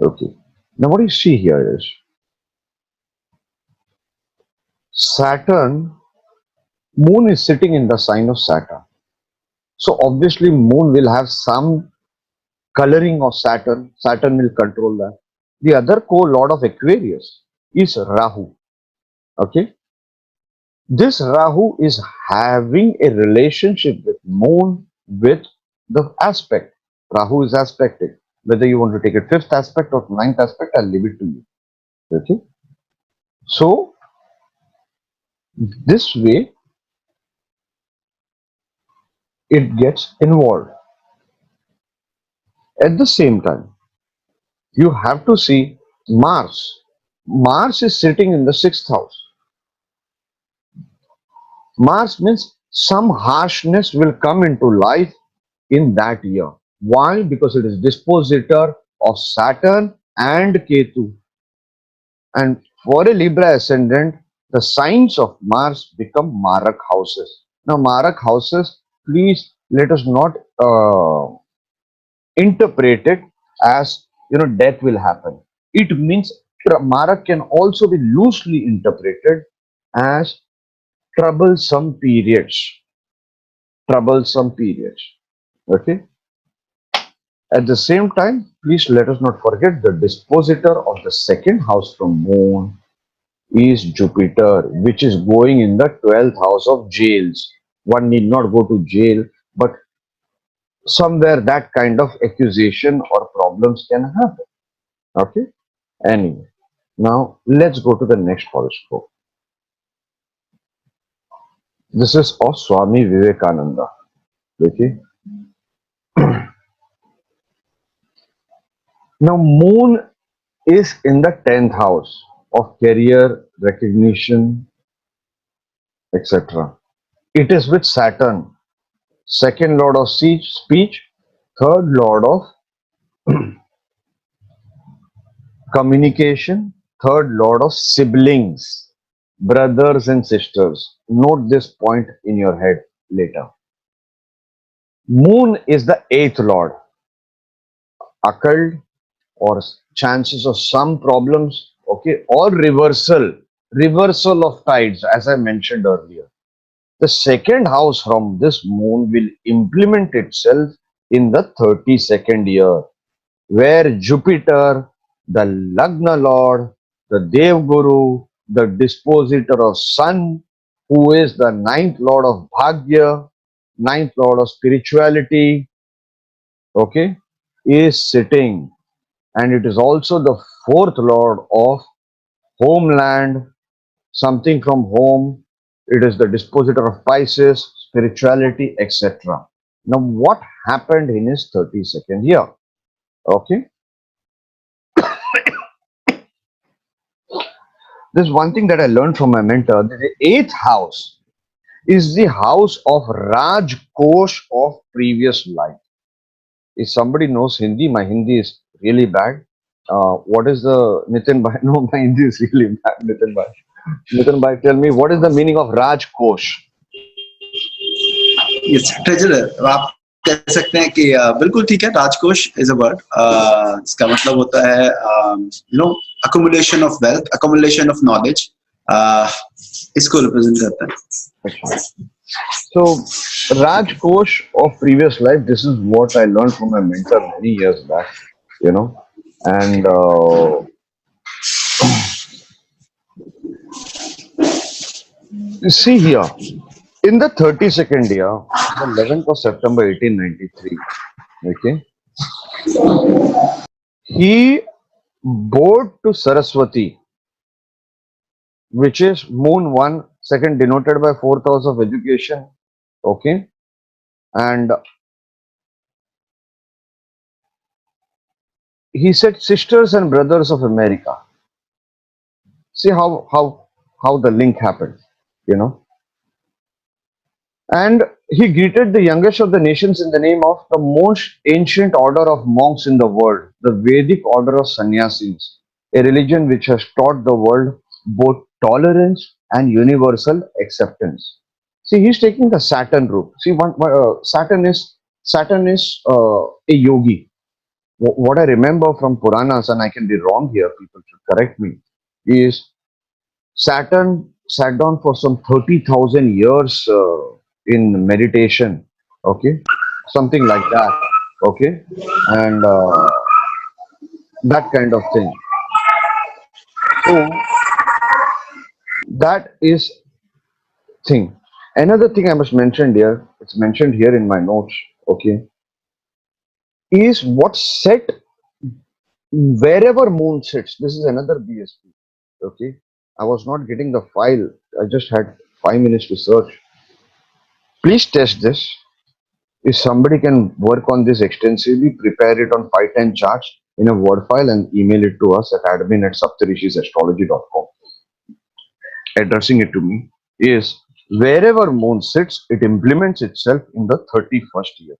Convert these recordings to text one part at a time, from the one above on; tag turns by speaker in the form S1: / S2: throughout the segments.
S1: Okay. Now what you see here is Saturn, Moon is sitting in the sign of Saturn. So obviously Moon will have some coloring of Saturn. Saturn will control that. The other co-lord of Aquarius is Rahu. Okay. This Rahu is having a relationship with Moon with the aspect. Rahu is aspected. Whether you want to take it fifth aspect or ninth aspect, I'll leave it to you. Okay. So this way it gets involved. At the same time, you have to see Mars. Mars is sitting in the sixth house. Mars means some harshness will come into life in that year. Why? Because it is dispositor of Saturn and Ketu. And for a Libra ascendant, the signs of Mars become Marak houses. Now, Marak houses, please let us not interpret it as death will happen. It means Marak can also be loosely interpreted as troublesome periods. Troublesome periods. Okay. At the same time, please let us not forget the dispositor of the second house from Moon is Jupiter, which is going in the 12th house of jails. One need not go to jail, but somewhere that kind of accusation or problems can happen. Okay. Anyway, now let's go to the next horoscope. This is of Swami Vivekananda. Okay. Now, Moon is in the 10th house of career, recognition, etc. It is with Saturn, second lord of speech, third lord of communication, third lord of siblings, brothers and sisters. Note this point in your head later. Moon is the eighth lord. Occult or chances of some problems, okay, or reversal of tides, as I mentioned earlier. The second house from this Moon will implement itself in the 32nd year, where Jupiter, the Lagna Lord, the Dev Guru, the dispositor of Sun, who is the ninth Lord of Bhagya, ninth Lord of spirituality, okay, is sitting. And it is also the fourth Lord of homeland, something from home. It is the dispositor of Pisces, spirituality, etc. Now, what happened in his 32nd year? Okay. There's one thing that I learned from my mentor. The eighth house is the house of Raj Kosh of previous life. If somebody knows Hindi, my Hindi is really bad. What is the Nitin Bhai? No, my Hindi is really bad, Nitin Bhai. Nitin Bhai, tell me what is the meaning of Raj Kosh?
S2: Yes, treasurer. आप कह सकते हैं कि बिल्कुल ठीक है. राजकोष is a word. इसका मतलब होता है accumulation of wealth, accumulation of knowledge. इसको represent करता है.
S1: So, Raj Kosh of previous life, this is what I learned from my mentor many years back, and see here, in the 32nd year, the 11th of September 1893, okay, he bowed to Saraswati, which is Moon 1, second denoted by fourth house of education, okay, and he said sisters and brothers of America. See how the link happened, and he greeted the youngest of the nations in the name of the most ancient order of monks in the world, the Vedic order of sannyasis, a religion which has taught the world both tolerance and universal acceptance. See, he's taking the Saturn route. See, Saturn is a yogi. what I remember from Puranas, and I can be wrong here, people should correct me, is Saturn sat down for some 30,000 years in meditation, okay, something like that, okay, and that kind of thing. So that is thing. Another thing I must mention here, it's mentioned here in my notes, okay, is what set wherever moon sits. This is another BSP, okay. I was not getting the file. I just had 5 minutes to search. Please test this. If somebody can work on this extensively, prepare it on 510 charts in a Word file and email it to us at admin@saptarishisastrology.com. Addressing it to me is wherever moon sits, it implements itself in the 31st year.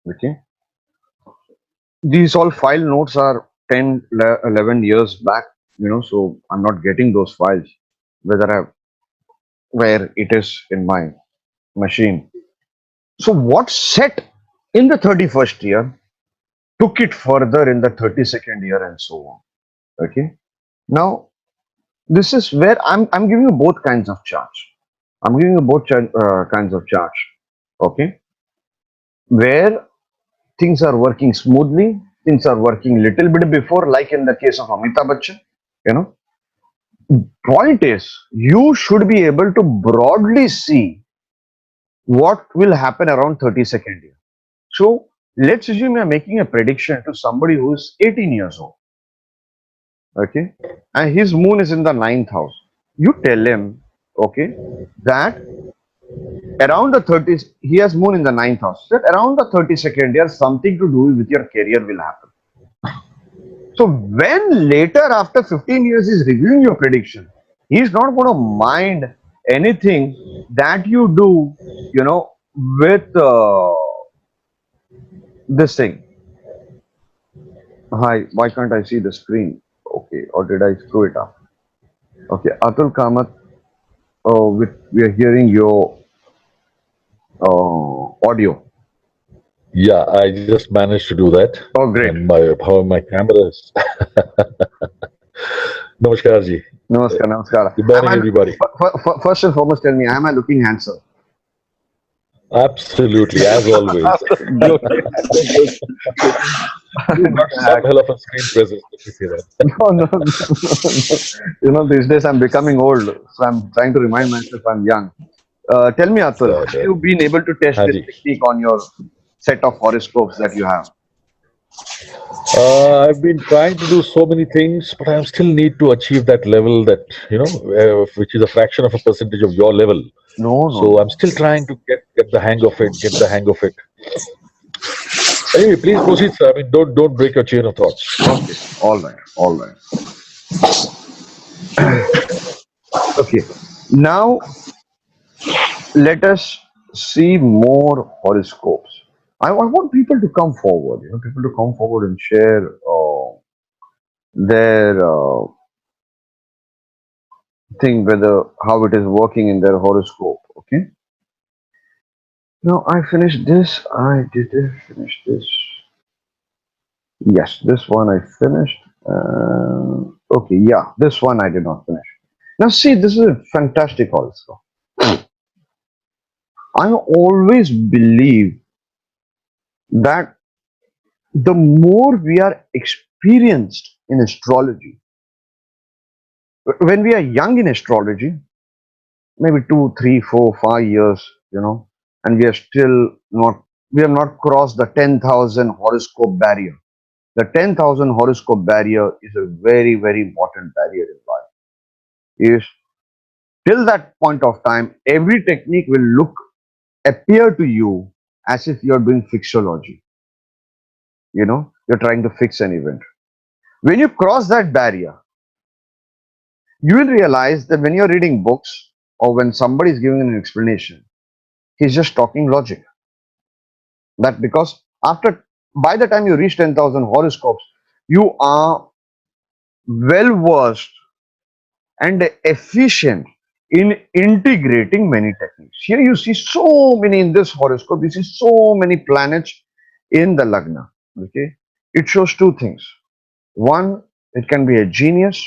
S1: Okay. These all file notes are 10, 11 years back, so I'm not getting those files, where it is in my machine. So what set in the 31st year took it further in the 32nd year and so on. Okay. Now, this is where I'm giving you both kinds of charts. I'm giving you both kinds of charts. Okay. Where things are working smoothly, things are working little bit before, like in the case of Amitabh Bachchan. You know, point is, you should be able to broadly see what will happen around 32nd year. So let's assume you're making a prediction to somebody who's 18 years old. Okay, and his moon is in the ninth house. You tell him, okay, that around the 30s, he has moon in the ninth house, that around the 32nd year, something to do with your career will happen. So when later, after 15 years, he's reviewing your prediction, he's not going to mind anything that you do, with this thing. Hi, why can't I see the screen? Okay, or did I screw it up? Okay, Atul Kamath, we are hearing your audio.
S3: Yeah, I just managed to do that.
S1: Oh, great.
S3: And my camera is. Namaskar ji.
S1: Namaskar, namaskar.
S3: Good morning, everybody.
S1: First and foremost, tell me, am I looking handsome?
S3: Absolutely, as always. Some hell of a screen presence. Let me say that.
S1: No. These days I'm becoming old, so I'm trying to remind myself I'm young. Tell me, Atul, have you been able to test this technique on your set of horoscopes that you have?
S3: I've been trying to do so many things, but I still need to achieve that level that, which is a fraction of a percentage of your level.
S1: No.
S3: So I'm still trying to get the hang of it, Anyway, please proceed, sir. I mean, don't break your chain of thoughts.
S1: Okay, all right. Okay, now let us see more horoscopes. I want people to come forward, and share their thing, how it is working in their horoscope. Okay. Now I finished this. I did finish this. Yes, this one I finished. Okay, yeah, this one I did not finish. Now see, this is a fantastic horoscope. I always believe that the more we are experienced in astrology, when we are young in astrology, maybe 2, 3, 4, 5 years, and we have not crossed the 10,000 horoscope barrier. The 10,000 horoscope barrier is a very, very important barrier in life. Is till that point of time, every technique will appear to you as if you're doing fixology. You're trying to fix an event. When you cross that barrier, you will realize that when you're reading books or when somebody is giving an explanation, he's just talking logic. That because by the time you reach 10,000 horoscopes, you are well versed and efficient in integrating many techniques. Here you see so many in this horoscope, you see so many planets in the Lagna. Okay, it shows two things. One, it can be a genius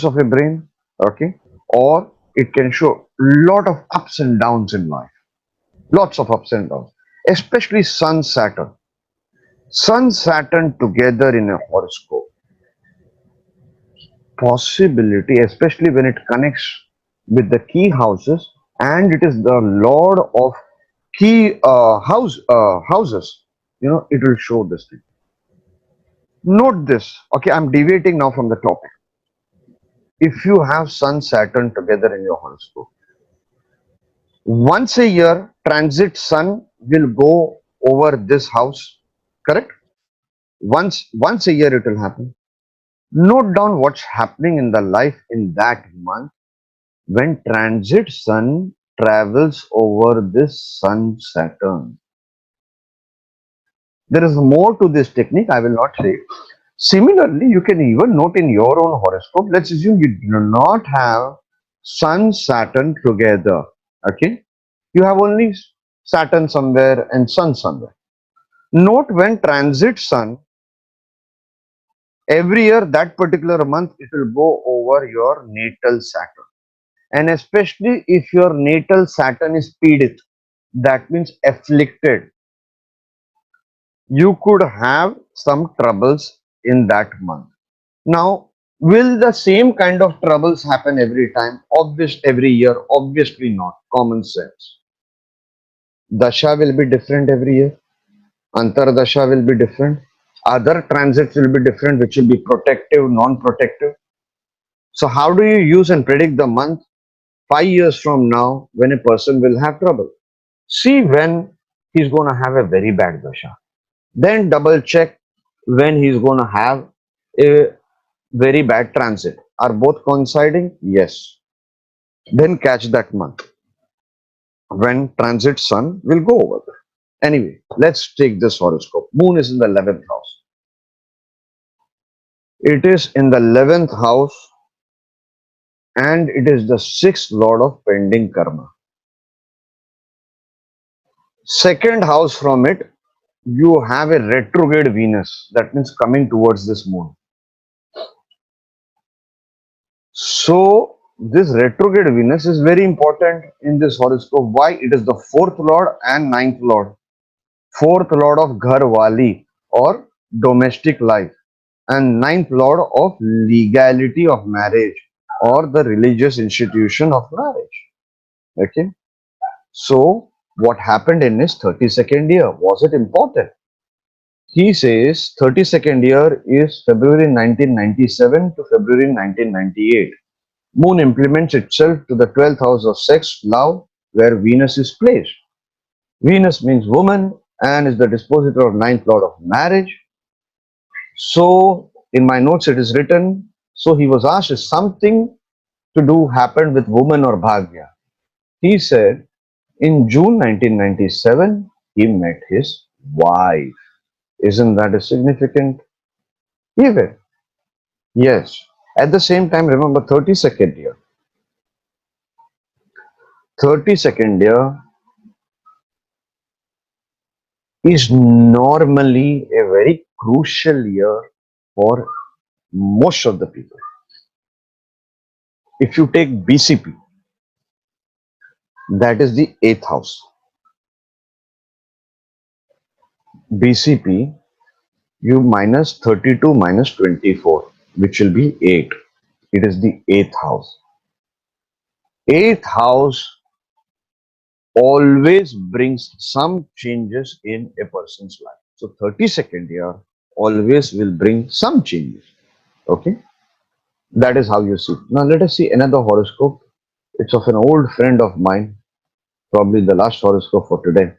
S1: of a brain, okay, or it can show lot of ups and downs in life, lots of ups and downs, especially Sun Saturn. Sun Saturn together in a horoscope, possibility, especially when it connects with the key houses, and it is the Lord of key houses. It will show this thing. Note this. Okay, I'm deviating now from the topic. If you have Sun Saturn together in your horoscope, once a year, transit Sun will go over this house. Correct? Once a year it will happen. Note down what's happening in the life in that month when transit Sun travels over this Sun Saturn. There is more to this technique, I will not say. Similarly, you can even note in your own horoscope. Let's assume you do not have Sun Saturn together. Okay, you have only Saturn somewhere and Sun somewhere. Note when transit Sun, every year that particular month it will go over your natal Saturn. And especially if your natal Saturn is Pidit, that means afflicted, you could have some troubles in that month. Now, will the same kind of troubles happen every time? Every year? Obviously not. Common sense. Dasha will be different every year. Antardasha will be different. Other transits will be different, which will be protective, non-protective. So how do you use and predict the month 5 years from now when a person will have trouble? See when he's going to have a very bad dasha. Then double check when he's going to have a very bad transit. Are both coinciding? Yes. Then catch that month when transit Sun will go over there. Anyway, let's take this horoscope. Moon is in the 11th house. It is in the 11th house and it is the sixth lord of pending karma. Second house from it, you have a retrograde Venus. That means coming towards this moon. So this retrograde Venus is very important in this horoscope. Why? It is the fourth lord and ninth lord. Fourth lord of Gharwali or domestic life, and ninth lord of legality of marriage or the religious institution of marriage. Okay. So what happened in his 32nd year? Was it important? He says 32nd year is February 1997 to February 1998. Moon implements itself to the 12th house of sex, love, where Venus is placed. Venus means woman and is the dispositor of ninth lord of marriage. So in my notes it is written, so he was asked if something to do happened with woman or Bhagya. He said in June 1997 he met his wife. Isn't that a significant event? Yes. At the same time, remember 32nd year. 32nd year is normally a very crucial year for most of the people. If you take BCP, that is the 8th house. BCP, you minus 32 minus 24, which will be 8. It is the 8th house. 8th house always brings some changes in a person's life. So 32nd year always will bring some changes. Okay. That is how you see. Now let us see another horoscope. It's of an old friend of mine, probably the last horoscope for today.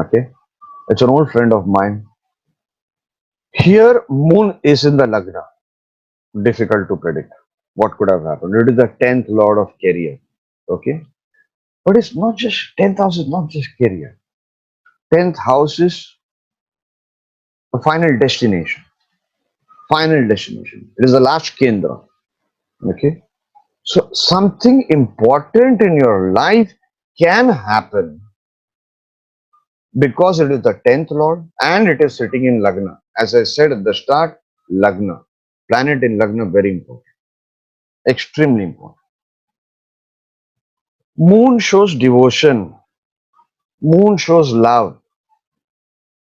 S1: Okay. It's an old friend of mine. Here, moon is in the Lagna. Difficult to predict what could have happened. It is the 10th lord of career. Okay. But it's not just 10th house, is not just career. 10th house is the final destination. Final destination. It is the last Kendra. Okay. So something important in your life can happen because it is the 10th lord and it is sitting in Lagna. As I said at the start, Lagna. Planet in Lagna, very important. Extremely important. Moon shows devotion. Moon shows love.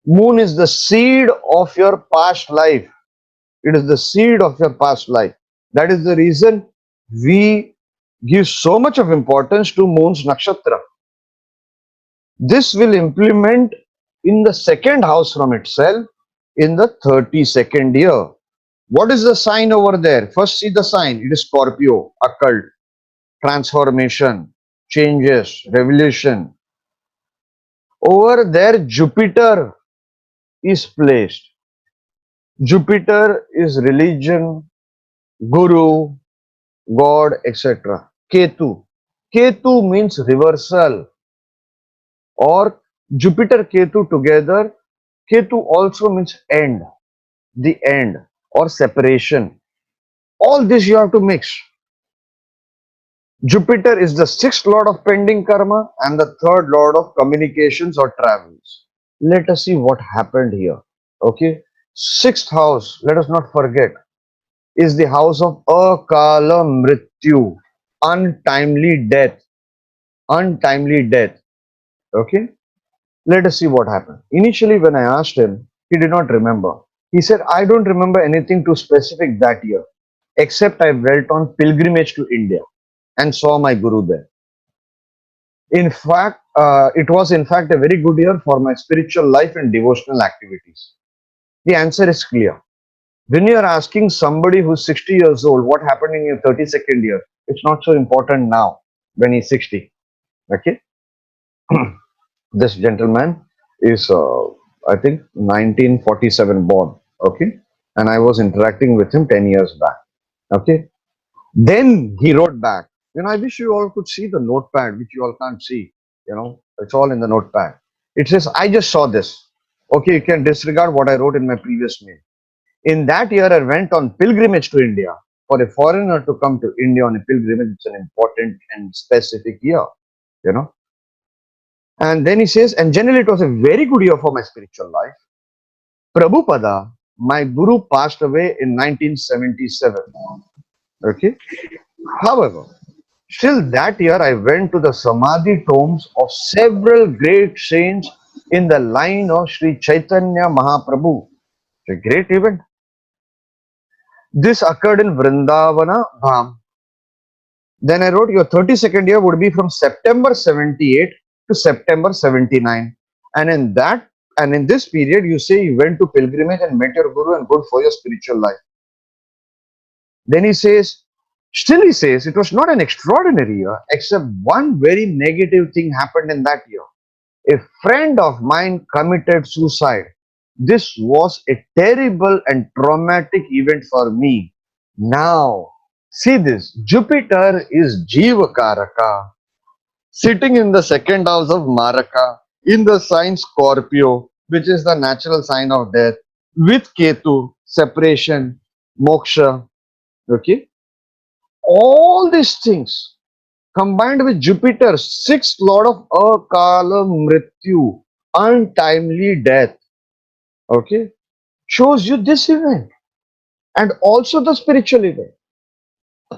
S1: Moon is the seed of your past life. It is the seed of your past life. That is the reason we give so much of importance to Moon's nakshatra. This will implement in the second house from itself in the 32nd year. What is the sign over there? First, see the sign. It is Scorpio, occult, transformation, changes, revolution. Over there, Jupiter is placed. Jupiter is religion, guru, God, etc. Ketu. Ketu means reversal, or Jupiter Ketu together. Ketu also means end, the end, or separation. All this you have to mix. Jupiter is the sixth lord of pending karma and the third lord of communications or travels. Let us see what happened here. Okay. Sixth house, let us not forget, is the house of akala mrityu, untimely death. Untimely death. Okay. Let us see what happened. Initially, when I asked him, he did not remember. He said, I don't remember anything too specific that year, except I went on pilgrimage to India and saw my guru there. In fact, it was in fact a very good year for my spiritual life and devotional activities. The answer is clear. When you are asking somebody who's 60 years old what happened in your 32nd year, it's not so important now when he's 60. Okay. This gentleman is, I think, 1947 born. Okay. And I was interacting with him 10 years back. Okay. Then he wrote back. I wish you all could see the notepad, which you all can't see. It's all in the notepad. It says, I just saw this. Okay, you can disregard what I wrote in my previous mail. In that year, I went on pilgrimage to India. For a foreigner to come to India on a pilgrimage, it's an important and specific year, you know. And then he says, and generally it was a very good year for my spiritual life. Prabhupada, my guru, passed away in 1977. Okay. However, still that year, I went to the Samadhi tombs of several great saints in the line of Sri Chaitanya Mahaprabhu. It's a great event. This occurred in Vrindavana Dham. Then I wrote, your 32nd year would be from September 78 to September 79. And in this period, you say you went to pilgrimage and met your guru and good for your spiritual life. Then he says, it was not an extraordinary year, except one very negative thing happened in that year. A friend of mine committed suicide. This was a terrible and traumatic event for me. Now, see this, Jupiter is Jivakaraka, sitting in the second house of Maraka, in the sign Scorpio, which is the natural sign of death, with Ketu, separation, moksha, okay? All these things combined with Jupiter, sixth lord of Akala Mrityu, untimely death, okay, shows you this event and also the spiritual event.